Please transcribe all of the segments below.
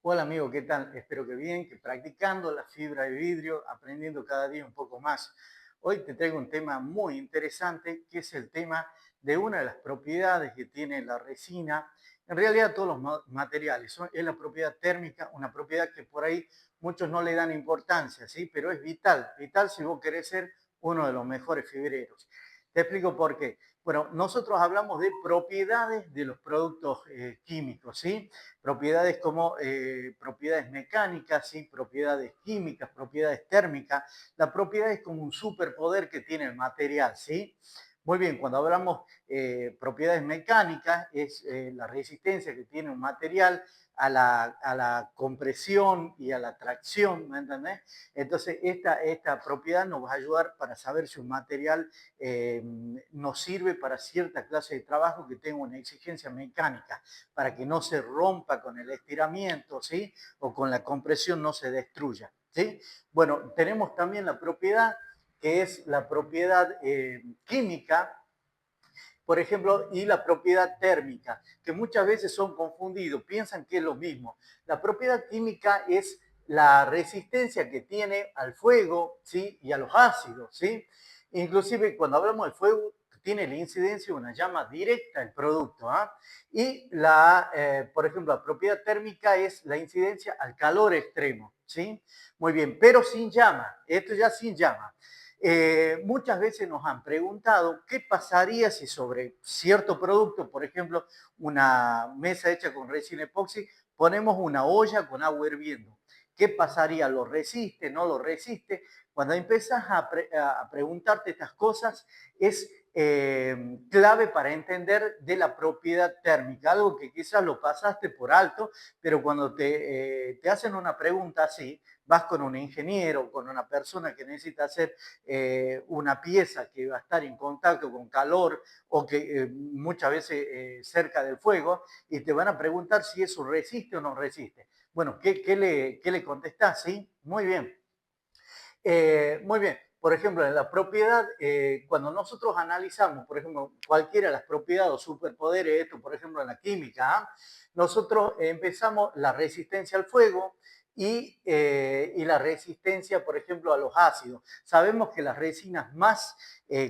Hola amigo, ¿qué tal? Espero que bien, que practicando la fibra de vidrio, aprendiendo cada día un poco más. Hoy te traigo un tema muy interesante, que es el tema de una de las propiedades que tiene la resina. En realidad todos los materiales, es la propiedad térmica, una propiedad que por ahí muchos no le dan importancia, ¿sí? Pero es vital, vital si vos querés ser uno de los mejores fibreros. Te explico por qué. Bueno, nosotros hablamos de propiedades de los productos químicos, ¿sí? Propiedades como propiedades mecánicas, ¿sí? Propiedades químicas, propiedades térmicas. La propiedad es como un superpoder que tiene el material, ¿sí? Muy bien, cuando hablamos propiedades mecánicas, es la resistencia que tiene un material a la compresión y a la tracción, ¿me entendés? Entonces, esta propiedad nos va a ayudar para saber si un material nos sirve para cierta clase de trabajo que tenga una exigencia mecánica, para que no se rompa con el estiramiento, ¿sí? O con la compresión no se destruya, ¿sí? Bueno, tenemos también la propiedad que es la propiedad química, por ejemplo, y la propiedad térmica, que muchas veces son confundidos, piensan que es lo mismo. La propiedad química es la resistencia que tiene al fuego, ¿sí? Y a los ácidos, ¿sí? Inclusive cuando hablamos del fuego, tiene la incidencia de una llama directa el producto. ¿Ah? Y por ejemplo, la propiedad térmica es la incidencia al calor extremo, ¿sí? Muy bien, pero sin llama, esto ya sin llama. Muchas veces nos han preguntado qué pasaría si sobre cierto producto, por ejemplo, una mesa hecha con resina epoxi, ponemos una olla con agua hirviendo. ¿Qué pasaría? ¿Lo resiste? ¿No lo resiste? Cuando empiezas a preguntarte estas cosas, es clave para entender de la propiedad térmica, algo que quizás lo pasaste por alto, pero cuando te hacen una pregunta así, vas con un ingeniero, con una persona que necesita hacer una pieza que va a estar en contacto con calor o que muchas veces cerca del fuego, y te van a preguntar si eso resiste o no resiste. Bueno, ¿qué le contestás? ¿Sí? Muy bien. Muy bien. Por ejemplo, en la propiedad, cuando nosotros analizamos, por ejemplo, cualquiera de las propiedades o superpoderes, esto, por ejemplo, en la química, ¿ah? Nosotros empezamos la resistencia al fuego y la resistencia, por ejemplo, a los ácidos. Sabemos que las resinas más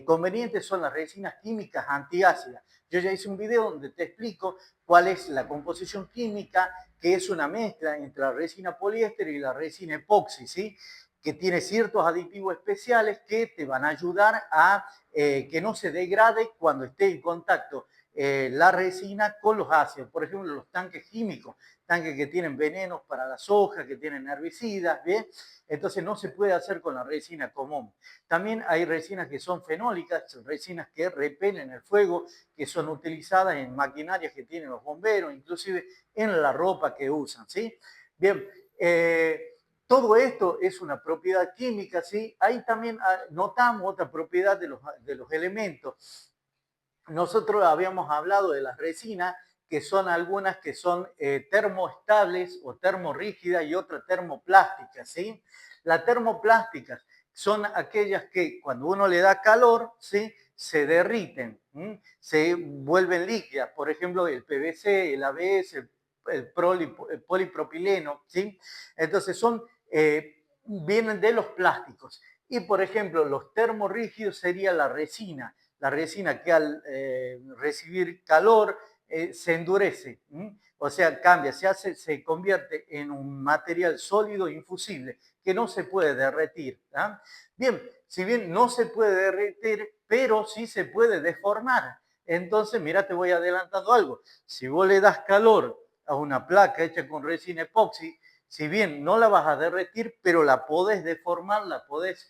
convenientes son las resinas químicas antiácidas. Yo ya hice un video donde te explico cuál es la composición química, que es una mezcla entre la resina poliéster y la resina epoxi, ¿sí? Que tiene ciertos aditivos especiales que te van a ayudar a que no se degrade cuando esté en contacto la resina con los ácidos. Por ejemplo, los tanques químicos, tanques que tienen venenos para las hojas, que tienen herbicidas, ¿bien? Entonces no se puede hacer con la resina común. También hay resinas que son fenólicas, resinas que repelen el fuego, que son utilizadas en maquinarias que tienen los bomberos, inclusive en la ropa que usan, ¿sí? Bien, todo esto es una propiedad química, ¿sí? Ahí también notamos otra propiedad de los elementos. Nosotros habíamos hablado de las resinas, que son algunas que son termoestables o termorrígidas y otras termoplásticas, ¿sí? Las termoplásticas son aquellas que cuando uno le da calor, ¿sí? Se derriten, ¿sí? Se vuelven líquidas. Por ejemplo, el PVC, el ABS, el polipropileno, ¿sí? Entonces vienen de los plásticos. Y por ejemplo, los termorrígidos sería la resina que al recibir calor se endurece, o sea, cambia, se convierte en un material sólido e infusible que no se puede derretir. ¿Ah? Bien, si bien no se puede derretir, pero sí se puede deformar. Entonces, mira, te voy adelantando algo. Si vos le das calor a una placa hecha con resina epoxi, si bien no la vas a derretir, pero la podés deformar, la podés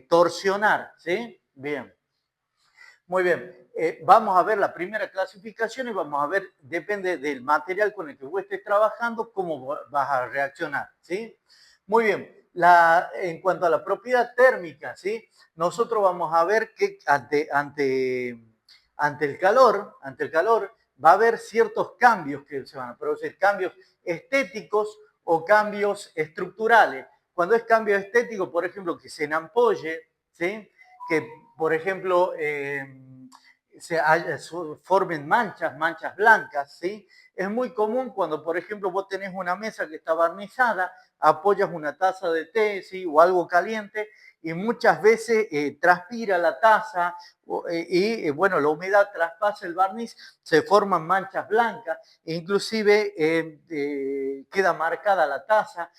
torsionar, ¿sí? Bien. Muy bien, vamos a ver la primera clasificación y vamos a ver, depende del material con el que vos estés trabajando, cómo vas a reaccionar, ¿sí? Muy bien, en cuanto a la propiedad térmica, ¿sí? Nosotros vamos a ver que ante el calor va a haber ciertos cambios que se van a producir, cambios estéticos o cambios estructurales. Cuando es cambio estético, por ejemplo, que se enampolle, ¿sí? Que, por ejemplo, formen manchas blancas, ¿sí? Es muy común cuando, por ejemplo, vos tenés una mesa que está barnizada, apoyas una taza de té, ¿sí? O algo caliente, y muchas veces transpira la taza bueno, la humedad traspasa el barniz, se forman manchas blancas, inclusive queda marcada la taza,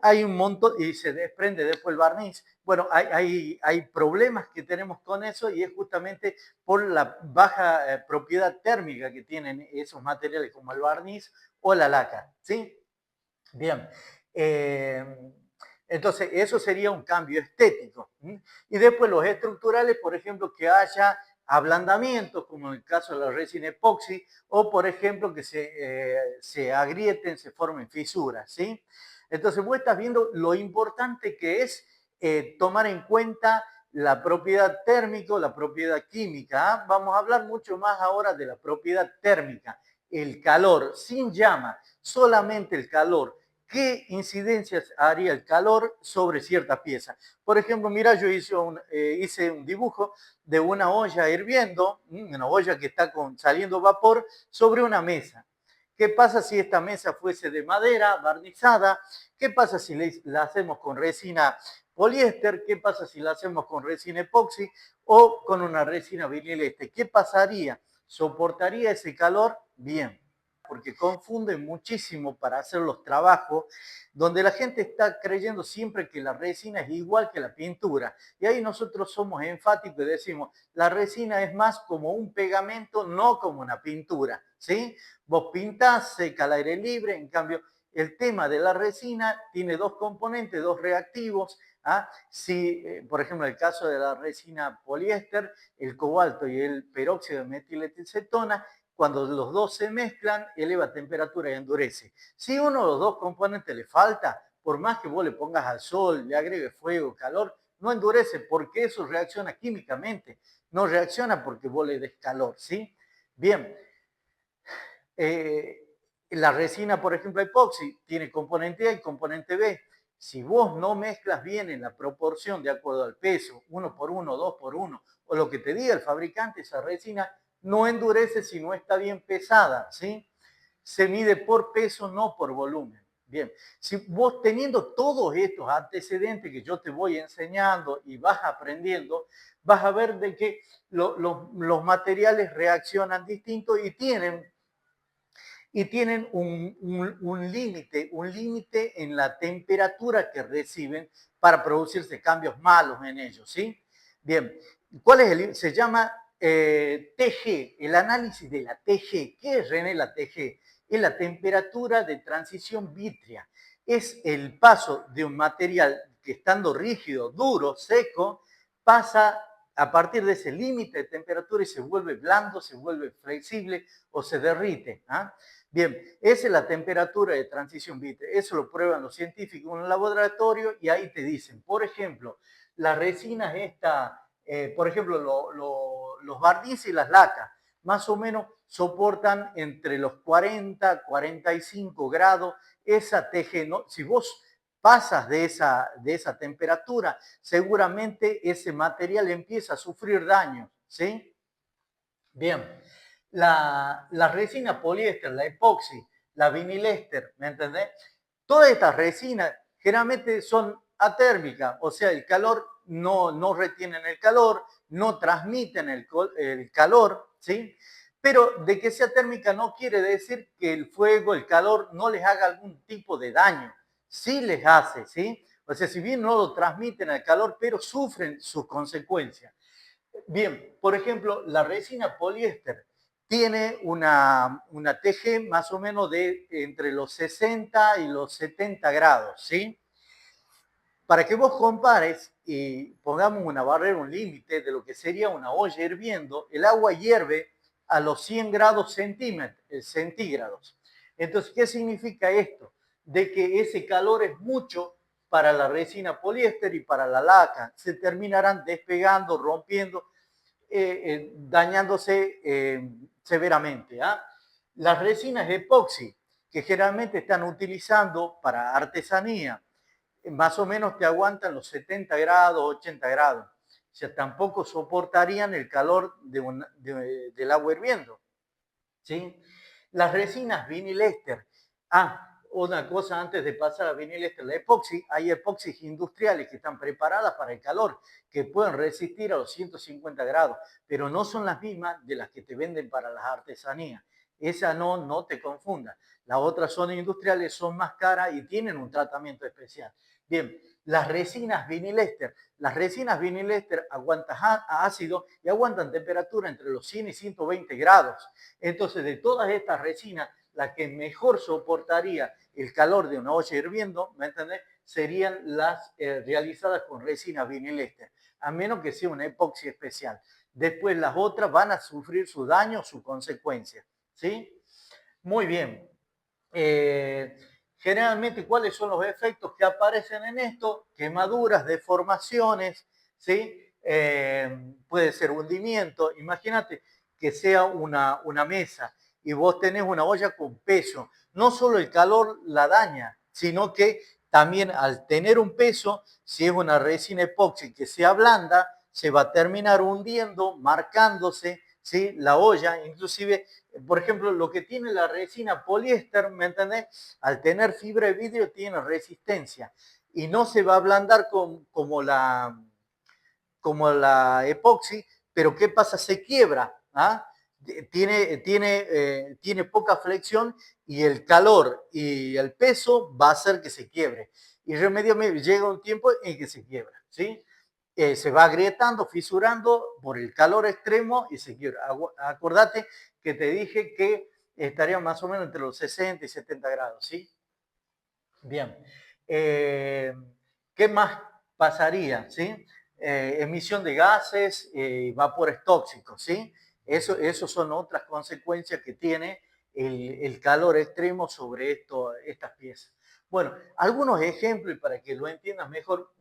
hay un montón y se desprende después el barniz. Bueno, hay problemas que tenemos con eso y es justamente por la baja propiedad térmica que tienen esos materiales como el barniz o la laca, ¿sí? Bien. Entonces, eso sería un cambio estético. Y después los estructurales, por ejemplo, que haya ablandamientos, como en el caso de la resina epoxi, o por ejemplo, que se agrieten, se formen fisuras, ¿sí? Entonces, vos estás viendo lo importante que es tomar en cuenta la propiedad térmica, la propiedad química. ¿Ah? Vamos a hablar mucho más ahora de la propiedad térmica, el calor, sin llama, solamente el calor. ¿Qué incidencias haría el calor sobre cierta pieza? Por ejemplo, mira, yo hice un dibujo de una olla hirviendo, una olla que está saliendo vapor sobre una mesa. ¿Qué pasa si esta mesa fuese de madera, barnizada? ¿Qué pasa si la hacemos con resina poliéster? ¿Qué pasa si la hacemos con resina epoxi o con una resina vinileste? ¿Qué pasaría? ¿Soportaría ese calor? Bien, porque confunden muchísimo para hacer los trabajos, donde la gente está creyendo siempre que la resina es igual que la pintura. Y ahí nosotros somos enfáticos y decimos, la resina es más como un pegamento, no como una pintura, ¿sí? Vos pintás, seca al aire libre, en cambio, el tema de la resina tiene dos componentes, dos reactivos. ¿Ah? Si, por ejemplo, en el caso de la resina poliéster, el cobalto y el peróxido de metilacetona, cuando los dos se mezclan, eleva temperatura y endurece. Si uno de los dos componentes le falta, por más que vos le pongas al sol, le agregues fuego, calor, no endurece porque eso reacciona químicamente, no reacciona porque vos le des calor, ¿sí? Bien, la resina, por ejemplo, epoxi, tiene componente A y componente B. Si vos no mezclas bien en la proporción de acuerdo al peso, 1 por 1, 2 por 1, o lo que te diga el fabricante, esa resina no endurece si no está bien pesada, ¿sí? Se mide por peso, no por volumen. Bien, si vos teniendo todos estos antecedentes que yo te voy enseñando y vas aprendiendo, vas a ver de que los materiales reaccionan distinto y tienen un límite en la temperatura que reciben para producirse cambios malos en ellos, ¿sí? Bien, ¿cuál es el? Se llama TG, el análisis de la TG. ¿Qué es, René, la TG? Es la temperatura de transición vítrea. Es el paso de un material que estando rígido, duro, seco, pasa a partir de ese límite de temperatura y se vuelve blando, se vuelve flexible o se derrite. ¿Ah? Bien, esa es la temperatura de transición vítrea. Eso lo prueban los científicos en un laboratorio y ahí te dicen, por ejemplo, las resinas por ejemplo, los barnices y las lacas, más o menos soportan entre los 40, 45 grados esa TG. ¿No? Si vos pasas de esa temperatura, seguramente ese material empieza a sufrir daño, ¿sí? Bien, la resina poliéster, la epoxi, la vinilester, ¿me entendés? Todas estas resinas generalmente son atérmicas, o sea, el calor no retienen el calor, no transmiten el calor, ¿sí? Pero de que sea térmica no quiere decir que el fuego, el calor, no les haga algún tipo de daño. Sí les hace, ¿sí? O sea, si bien no lo transmiten el calor, pero sufren sus consecuencias. Bien, por ejemplo, la resina poliéster tiene una TG más o menos de entre los 60 y los 70 grados, ¿sí? Para que vos compares y pongamos una barrera, un límite de lo que sería una olla hirviendo, el agua hierve a los 100 grados centígrados. Entonces, ¿qué significa esto? De que ese calor es mucho para la resina poliéster y para la laca. Se terminarán despegando, rompiendo, dañándose severamente. ¿Ah? Las resinas epoxi, que generalmente están utilizando para artesanía, más o menos te aguantan los 70 grados, 80 grados. O sea, tampoco soportarían el calor del agua hirviendo. ¿Sí? Las resinas vinil-éster. Una cosa antes de pasar a vinil-éster, la epoxi. Hay epoxis industriales que están preparadas para el calor, que pueden resistir a los 150 grados, pero no son las mismas de las que te venden para las artesanías. Esa no te confunda. Las otras son industriales, son más caras y tienen un tratamiento especial. Bien, las resinas vinil-éster. Las resinas vinil-éster aguantan ácido y aguantan temperatura entre los 100 y 120 grados. Entonces, de todas estas resinas, la que mejor soportaría el calor de una olla hirviendo, ¿me entendés? Serían las realizadas con resina vinil-éster, a menos que sea una epoxi especial. Después las otras van a sufrir su daño, su consecuencia, ¿sí? Muy bien. Generalmente, ¿cuáles son los efectos que aparecen en esto? Quemaduras, deformaciones, ¿sí? Puede ser hundimiento. Imagínate que sea una mesa y vos tenés una olla con peso. No solo el calor la daña, sino que también al tener un peso, si es una resina epoxi que sea blanda, se va a terminar hundiendo, marcándose, ¿sí? La olla, inclusive, por ejemplo, lo que tiene la resina poliéster, ¿me entendés? Al tener fibra de vidrio tiene resistencia y no se va a ablandar como la epoxi, pero ¿qué pasa? Se quiebra, ¿ah? Tiene poca flexión y el calor y el peso va a hacer que se quiebre. Y irremediablemente llega un tiempo en que se quiebra, ¿sí? Se va agrietando, fisurando por el calor extremo y se quiebra. Acordate que te dije que estaría más o menos entre los 60 y 70 grados, ¿sí? Bien. ¿Qué más pasaría? ¿Sí? Emisión de gases, vapores tóxicos, ¿sí? Eso son otras consecuencias que tiene el calor extremo sobre estas piezas. Bueno, algunos ejemplos, y para que lo entiendas mejor,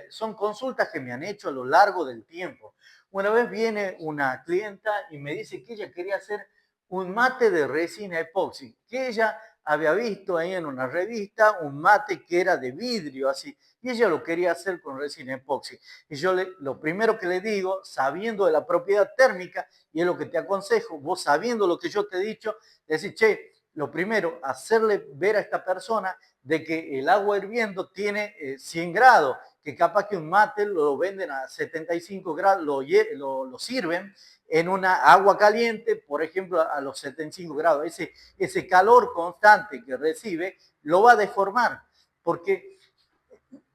son consultas que me han hecho a lo largo del tiempo. Una vez viene una clienta y me dice que ella quería hacer un mate de resina epoxi, que ella había visto ahí en una revista un mate que era de vidrio, así, y ella lo quería hacer con resina epoxi. Y yo lo primero que le digo, sabiendo de la propiedad térmica, y es lo que te aconsejo, vos sabiendo lo que yo te he dicho, decir, che, lo primero, hacerle ver a esta persona de que el agua hirviendo tiene 100 grados, que capaz que un mate lo venden a 75 grados, lo sirven en una agua caliente, por ejemplo, a los 75 grados. Ese calor constante que recibe lo va a deformar, porque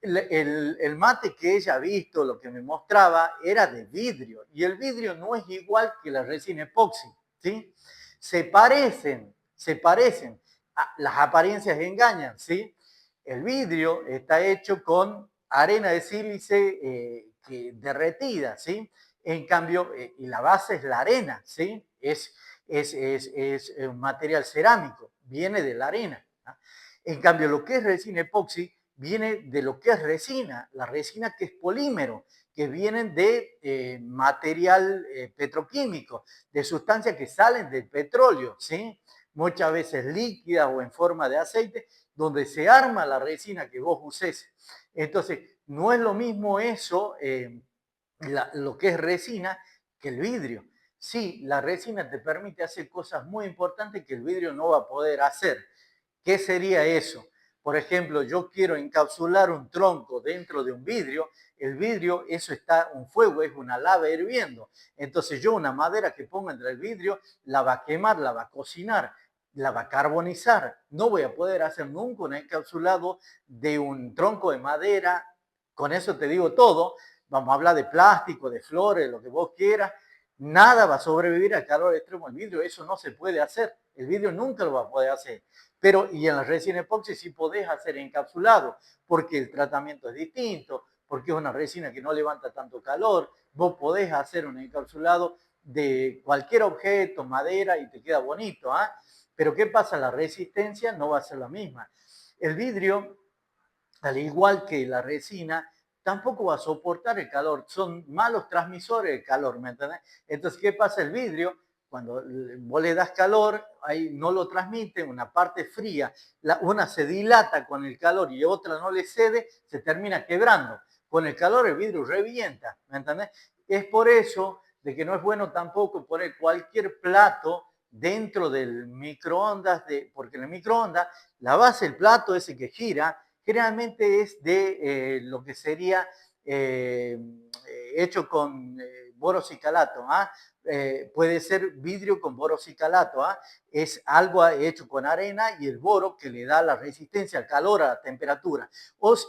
el mate que ella ha visto, lo que me mostraba, era de vidrio, y el vidrio no es igual que la resina epoxi, ¿sí? Se parecen. Las apariencias engañan, ¿sí? El vidrio está hecho con arena de sílice derretida, ¿sí? En cambio, y la base es la arena, ¿sí? Es un material cerámico, viene de la arena, ¿no? En cambio, lo que es resina epoxi viene de lo que es resina, la resina que es polímero, que vienen de material petroquímico, de sustancias que salen del petróleo, ¿sí? Muchas veces líquida o en forma de aceite, donde se arma la resina que vos uses. Entonces, no es lo mismo eso, lo que es resina, que el vidrio. Sí, la resina te permite hacer cosas muy importantes que el vidrio no va a poder hacer. ¿Qué sería eso? Por ejemplo, yo quiero encapsular un tronco dentro de un vidrio, el vidrio, eso está un fuego, es una lava hirviendo. Entonces yo una madera que pongo entre el vidrio, la va a quemar, la va a cocinar, la va a carbonizar. No voy a poder hacer nunca un encapsulado de un tronco de madera. Con eso te digo todo. Vamos a hablar de plástico, de flores, lo que vos quieras. Nada va a sobrevivir al calor extremo del vidrio. Eso no se puede hacer. El vidrio nunca lo va a poder hacer. Pero, y en la resina epoxi sí podés hacer encapsulado, porque el tratamiento es distinto, porque es una resina que no levanta tanto calor. Vos podés hacer un encapsulado de cualquier objeto, madera, y te queda bonito, ¿ah? Pero ¿qué pasa? La resistencia no va a ser la misma. El vidrio, al igual que la resina, tampoco va a soportar el calor. Son malos transmisores del calor, ¿me entendés? Entonces, ¿qué pasa? El vidrio, cuando vos le das calor, ahí no lo transmite, una parte fría, una se dilata con el calor y otra no le cede, se termina quebrando. con el calor el vidrio revienta, ¿me entendés? Es por eso de que no es bueno tampoco poner cualquier plato dentro del microondas, porque en el microondas la base del plato ese que gira generalmente es de lo que sería hecho con borosicalato. ¿Ah? Puede ser vidrio con borosicalato. ¿Ah? Es algo hecho con arena y el boro que le da la resistencia al calor, a la temperatura.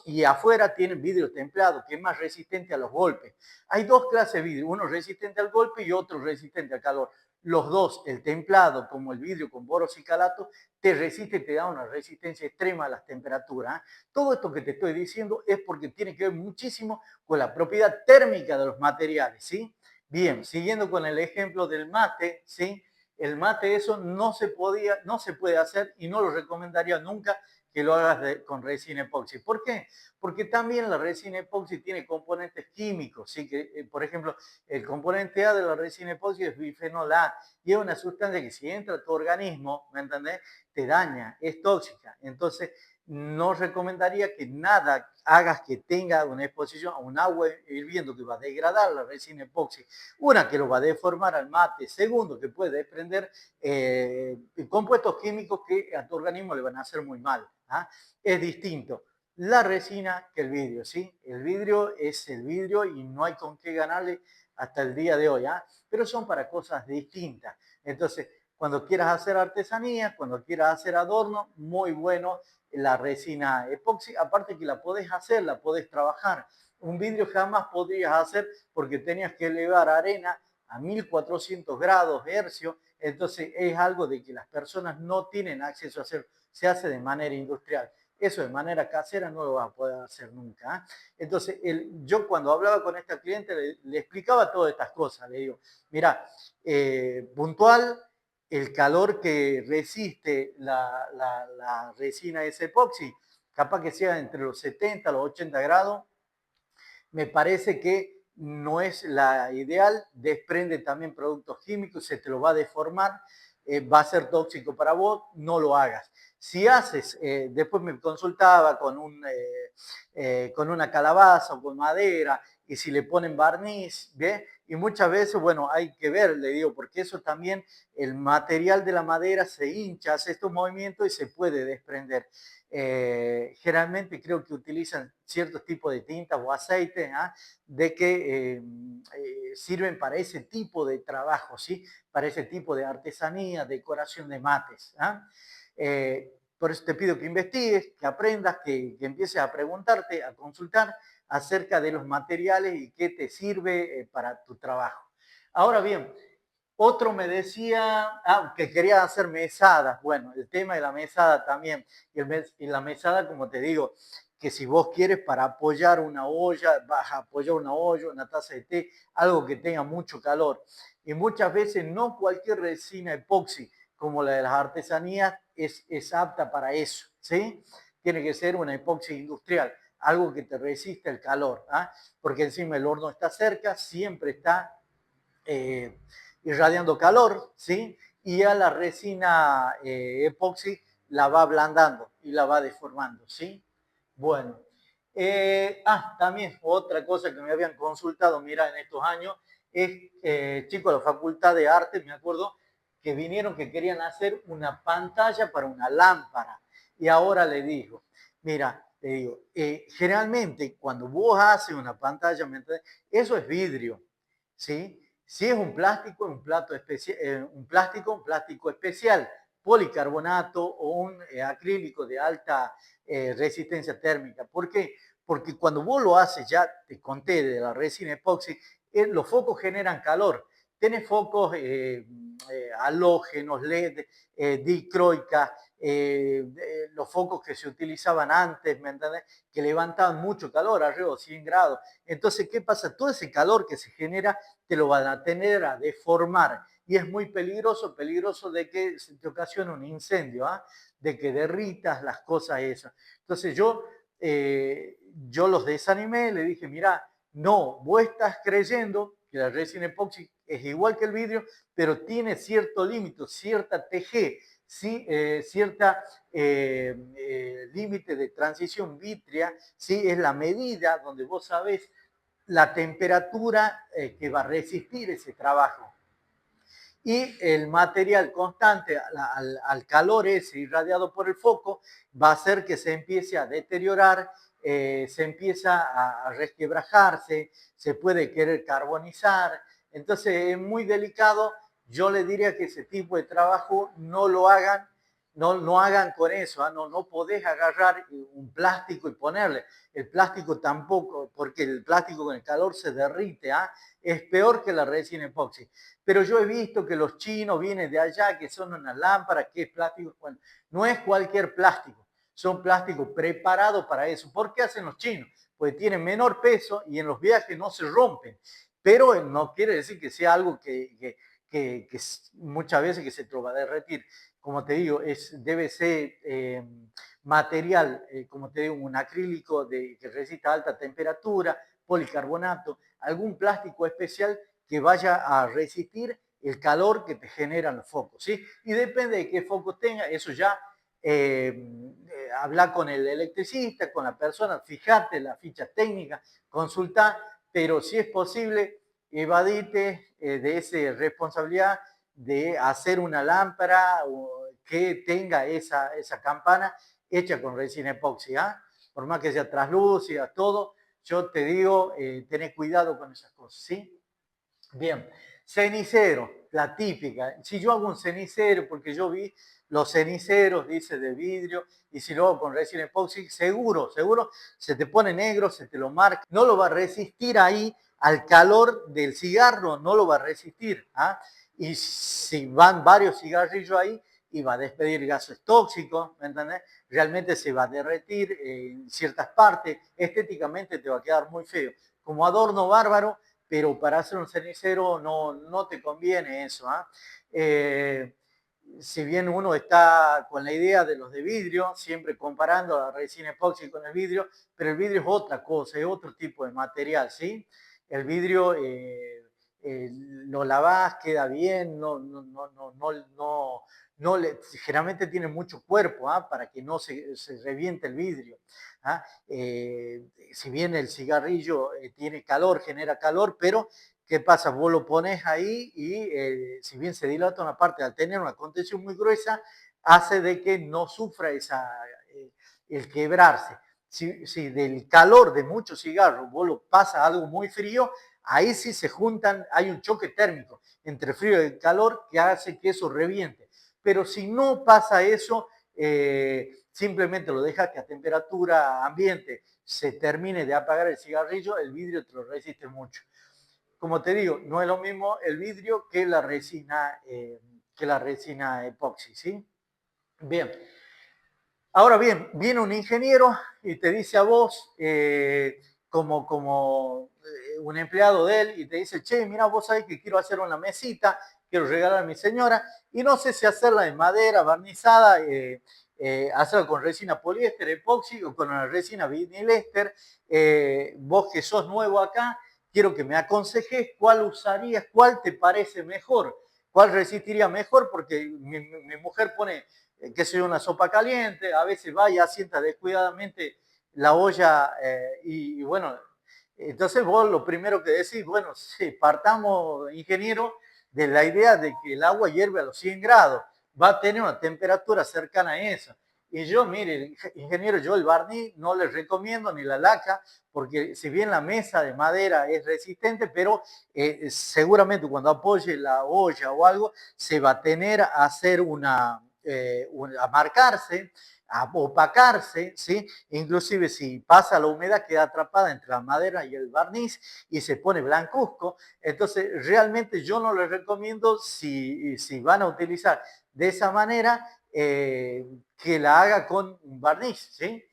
Y afuera tienen vidrio templado, que es más resistente a los golpes. Hay dos clases de vidrio, uno resistente al golpe y otro resistente al calor. Los dos, el templado como el vidrio con borosicalato, te resiste, te da una resistencia extrema a las temperaturas. Todo esto que te estoy diciendo es porque tiene que ver muchísimo con la propiedad térmica de los materiales, ¿sí? Bien, siguiendo con el ejemplo del mate, ¿sí? El mate eso no se puede hacer y no lo recomendaría nunca que lo hagas con resina epoxi. ¿Por qué? Porque también la resina epoxi tiene componentes químicos, ¿sí? Que, por ejemplo, el componente A de la resina epoxi es bifenol A y es una sustancia que si entra a tu organismo, ¿me entendés? Te daña, es tóxica. Entonces, no recomendaría que nada hagas que tenga una exposición a un agua hirviendo que va a degradar la resina epoxi. Una, que lo va a deformar al mate. Segundo, que puede desprender compuestos químicos que a tu organismo le van a hacer muy mal. ¿Ah? Es distinto la resina que el vidrio, ¿sí? El vidrio es el vidrio y no hay con qué ganarle hasta el día de hoy, ¿ah? Pero son para cosas distintas. Entonces, cuando quieras hacer artesanía, cuando quieras hacer adorno, muy bueno la resina epoxi, aparte que la podés hacer, la podés trabajar. Un vidrio jamás podrías hacer porque tenías que elevar arena a 1400 grados hercios, entonces es algo de que las personas no tienen acceso a hacer, se hace de manera industrial. Eso de manera casera no lo vas a poder hacer nunca. ¿Eh? Entonces, yo cuando hablaba con esta cliente le explicaba todas estas cosas. Le digo, mira, puntual, el calor que resiste la resina ese epoxi, capaz que sea entre los 70 y los 80 grados, me parece que no es la ideal, desprende también productos químicos, se te lo va a deformar, va a ser tóxico para vos, no lo hagas. Si haces, después me consultaba con una calabaza o con madera, y si le ponen barniz, ¿ve? Y muchas veces, bueno, hay que ver, le digo, porque eso también, el material de la madera se hincha, hace estos movimientos y se puede desprender. Generalmente creo que utilizan ciertos tipos de tintas o aceites de que sirven para ese tipo de trabajo, ¿sí? Para ese tipo de artesanía, decoración de mates. Por eso te pido que investigues, que aprendas, que empieces a preguntarte, a consultar acerca de los materiales y qué te sirve para tu trabajo. Ahora bien, otro me decía que quería hacer mesadas. Bueno, el tema de la mesada también. Y la mesada, como te digo, que si vos quieres para apoyar una olla, vas a apoyar una olla, una taza de té, algo que tenga mucho calor. Y muchas veces no cualquier resina epoxi, como la de las artesanías, es apta para eso, ¿sí? Tiene que ser una epoxi industrial, algo que te resista el calor, ¿ah? Porque encima el horno está cerca, siempre está irradiando calor, ¿sí? Y a la resina epoxi la va ablandando y la va deformando, ¿sí? Bueno, también otra cosa que me habían consultado, mira, en estos años, es chicos de la Facultad de Arte, me acuerdo, que vinieron que querían hacer una pantalla para una lámpara. Y ahora le digo, mira, le digo, generalmente cuando vos haces una pantalla, eso es vidrio, ¿sí? Si es un plástico, un plástico especial, policarbonato o un acrílico de alta resistencia térmica. ¿Por qué? Porque cuando vos lo haces, ya te conté de la resina epoxi, los focos generan calor. Tenés focos halógenos, LED, dicroica, los focos que se utilizaban antes, ¿me entendés? Que levantaban mucho calor, arriba de 100 grados. Entonces, ¿qué pasa? Todo ese calor que se genera te lo van a tener a deformar y es muy peligroso, peligroso de que se te ocasione un incendio, de que derritas las cosas esas. Entonces yo los desanimé, le dije, mira, no, vos estás creyendo que la resina epoxi es igual que el vidrio, pero tiene cierto límite, cierta TG, sí, cierta límite de transición vítrea, ¿sí? Es la medida donde vos sabés la temperatura que va a resistir ese trabajo. Y el material constante al calor ese irradiado por el foco va a hacer que se empiece a deteriorar, se empieza a resquebrajarse, se puede querer carbonizar. Entonces es muy delicado. Yo le diría que ese tipo de trabajo no lo hagan, no hagan con eso, ¿eh? No podés agarrar un plástico y ponerle. El plástico tampoco, porque el plástico con el calor se derrite, ¿eh? Es peor que la resina epoxi. Pero yo he visto que los chinos vienen de allá, que son unas lámparas, que es plástico. Bueno, no es cualquier plástico, son plásticos preparados para eso. ¿Por qué hacen los chinos? Porque tienen menor peso y en los viajes no se rompen. Pero no quiere decir que sea algo que muchas veces que se te va a derretir. Como te digo, debe ser material, como te digo, un acrílico que resista alta temperatura, policarbonato, algún plástico especial que vaya a resistir el calor que te generan los focos, ¿sí? Y depende de qué foco tenga, eso ya habla con el electricista, con la persona, fíjate la ficha técnica, consulta, pero si es posible, evadite de esa responsabilidad de hacer una lámpara que tenga esa campana hecha con resina epoxi, ¿eh? Por más que sea traslúcida, todo, yo te digo, tenés cuidado con esas cosas, ¿sí? Bien, cenicero, la típica. Si yo hago un cenicero, porque yo vi los ceniceros, dice, de vidrio, y si lo hago con resina epoxi, seguro se te pone negro, se te lo marca, no lo va a resistir ahí al calor del cigarro, no lo va a resistir. ¿Ah? Y si van varios cigarrillos ahí, y va a despedir gases tóxicos, ¿me entendés? Realmente se va a derretir en ciertas partes, estéticamente te va a quedar muy feo. Como adorno bárbaro, pero para hacer un cenicero no te conviene eso. Si bien uno está con la idea de los de vidrio, siempre comparando la resina epoxi con el vidrio, pero el vidrio es otra cosa, es otro tipo de material, ¿sí? El vidrio lo lavás, queda bien, generalmente tiene mucho cuerpo para que no se reviente el vidrio. Si bien el cigarrillo tiene calor, genera calor, pero ¿qué pasa? Vos lo pones ahí y si bien se dilata una parte, al tener una contención muy gruesa, hace de que no sufra el quebrarse. Si del calor de muchos cigarros vos lo pasas a algo muy frío, ahí sí se juntan, hay un choque térmico entre frío y calor que hace que eso reviente. Pero si no pasa eso, simplemente lo dejas que a temperatura ambiente se termine de apagar el cigarrillo, el vidrio te lo resiste mucho. Como te digo, no es lo mismo el vidrio que la resina epoxi, ¿sí? Bien. Ahora bien, viene un ingeniero y te dice a vos, como un empleado de él, y te dice, che, mira, vos sabés que quiero hacer una mesita, quiero regalar a mi señora, y no sé si hacerla de madera barnizada, hacerla con resina poliéster, epoxi, o con una resina vinilester. Vos que sos nuevo acá, quiero que me aconsejes cuál usarías, cuál te parece mejor, cuál resistiría mejor, porque mi mujer pone que sea una sopa caliente, a veces va y asienta descuidadamente la olla y bueno, entonces vos lo primero que decís, bueno, sí, partamos, ingeniero, de la idea de que el agua hierve a los 100 grados, va a tener una temperatura cercana a eso. Y yo, mire, ingeniero, yo el barniz no les recomiendo ni la laca, porque si bien la mesa de madera es resistente, pero seguramente cuando apoye la olla o algo, se va a tener a hacer a marcarse, a opacarse, ¿sí? Inclusive si pasa la humedad queda atrapada entre la madera y el barniz y se pone blancuzco. Entonces, realmente yo no les recomiendo si van a utilizar de esa manera que la haga con un barniz, ¿sí?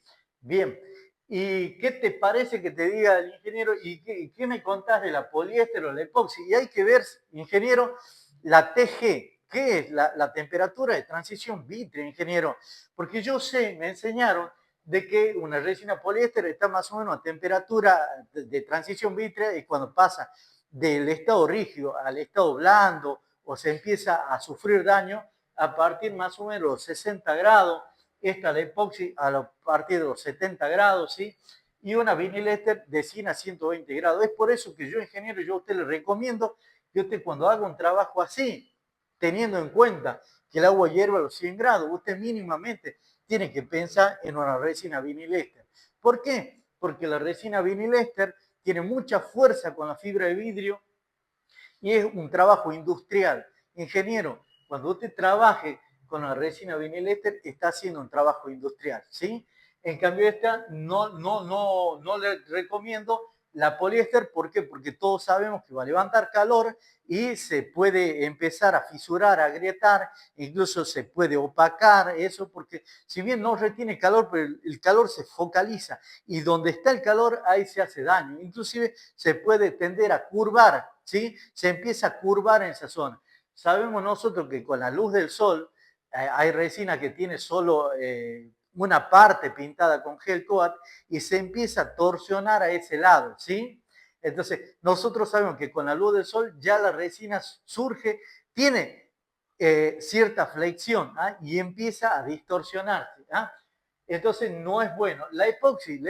Bien. ¿Y qué te parece que te diga el ingeniero? ¿Y qué me contás de la poliéster o la epoxi? Y hay que ver, ingeniero, la TG. ¿Qué es la temperatura de transición vítrea, ingeniero? Porque yo sé, me enseñaron de que una resina poliéster está más o menos a temperatura de transición vítrea y cuando pasa del estado rígido al estado blando o se empieza a sufrir daño, a partir más o menos de los 60 grados, esta la epoxi a partir de los 70 grados, ¿sí? Y una vinil éster de 100 a 120 grados. Es por eso que yo, ingeniero, yo a usted le recomiendo que usted cuando haga un trabajo así, teniendo en cuenta que el agua hierve a los 100 grados, usted mínimamente tiene que pensar en una resina vinil éster. ¿Por qué? Porque la resina vinil éster tiene mucha fuerza con la fibra de vidrio y es un trabajo industrial. Ingeniero, cuando usted trabaje con la resina vinil éster, está haciendo un trabajo industrial, ¿sí? En cambio, esta no le recomiendo la poliéster. ¿Por qué? Porque todos sabemos que va a levantar calor y se puede empezar a fisurar, a agrietar, incluso se puede opacar eso, porque si bien no retiene calor, pero el calor se focaliza y donde está el calor ahí se hace daño. Inclusive se puede tender a curvar, ¿sí? Se empieza a curvar en esa zona. Sabemos nosotros que con la luz del sol hay resina que tiene solo una parte pintada con gel coat y se empieza a torsionar a ese lado, ¿sí? Entonces, nosotros sabemos que con la luz del sol ya la resina surge, tiene cierta flexión, ¿ah? Y empieza a distorsionarse, ¿ah? Entonces, no es bueno. La epoxi,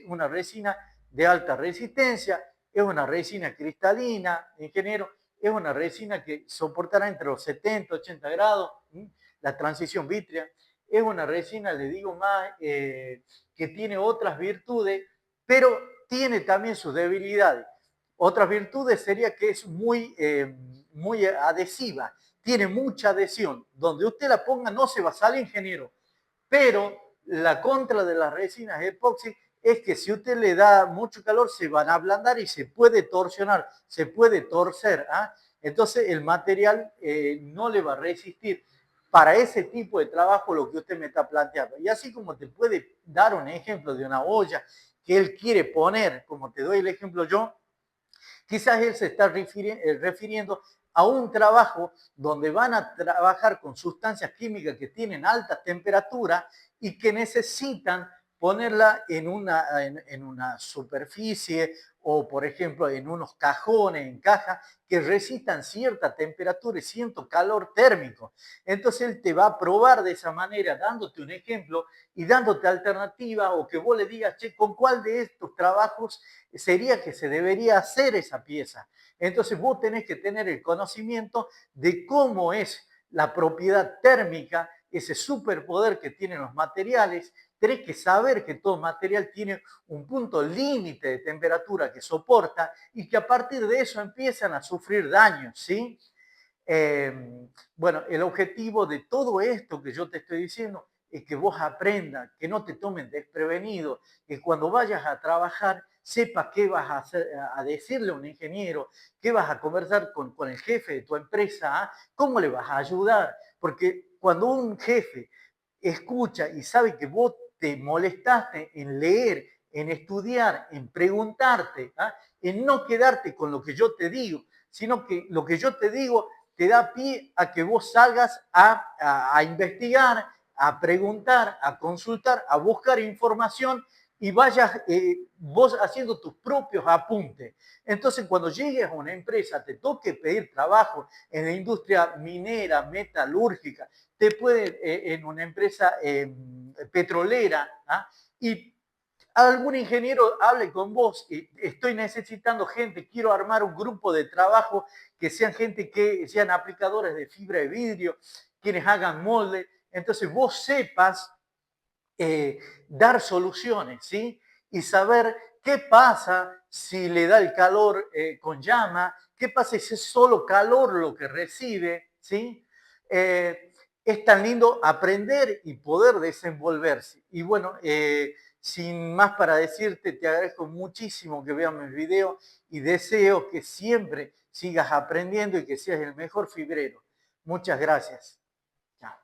una resina de alta resistencia, es una resina cristalina, ingeniero, es una resina que soportará entre los 70 y 80 grados, ¿sí? La transición vítrea. Es una resina, le digo más, que tiene otras virtudes, pero tiene también sus debilidades. Otras virtudes sería que es muy adhesiva, tiene mucha adhesión. Donde usted la ponga no se va a salir, ingeniero. Pero la contra de las resinas epoxi es que si usted le da mucho calor se van a ablandar y se puede torsionar, se puede torcer. ¿Ah? Entonces el material no le va a resistir para ese tipo de trabajo lo que usted me está planteando. Y así como te puede dar un ejemplo de una olla que él quiere poner, como te doy el ejemplo yo, quizás él se está refiriendo a un trabajo donde van a trabajar con sustancias químicas que tienen alta temperatura y que necesitan ponerla en una superficie o, por ejemplo, en unos cajones, en cajas, que resistan cierta temperatura y cierto calor térmico. Entonces él te va a probar de esa manera, dándote un ejemplo y dándote alternativa o que vos le digas, che, ¿con cuál de estos trabajos sería que se debería hacer esa pieza? Entonces vos tenés que tener el conocimiento de cómo es la propiedad térmica, ese superpoder que tienen los materiales. Tenés que saber que todo material tiene un punto límite de temperatura que soporta y que a partir de eso empiezan a sufrir daños, ¿sí? Bueno, el objetivo de todo esto que yo te estoy diciendo es que vos aprendas, que no te tomen desprevenido, que cuando vayas a trabajar sepas qué vas a, hacer, a decirle a un ingeniero, qué vas a conversar con el jefe de tu empresa, ¿ah? Cómo le vas a ayudar, porque cuando un jefe escucha y sabe que vos te molestaste en leer, en estudiar, en preguntarte, ¿ah? En no quedarte con lo que yo te digo, sino que lo que yo te digo te da pie a que vos salgas a investigar, a preguntar, a consultar, a buscar información y vayas vos haciendo tus propios apuntes. Entonces, cuando llegues a una empresa, te toque pedir trabajo en la industria minera, metalúrgica, te puede en una empresa petrolera, ¿ah? Y algún ingeniero hable con vos, estoy necesitando gente, quiero armar un grupo de trabajo que sean gente que sean aplicadores de fibra de vidrio, quienes hagan molde, entonces vos sepas dar soluciones, ¿sí? Y saber qué pasa si le da el calor con llama, qué pasa si es solo calor lo que recibe, ¿sí? Es tan lindo aprender y poder desenvolverse. Y bueno, sin más para decirte, te agradezco muchísimo que veas mis videos y deseo que siempre sigas aprendiendo y que seas el mejor fibrero. Muchas gracias. Chao.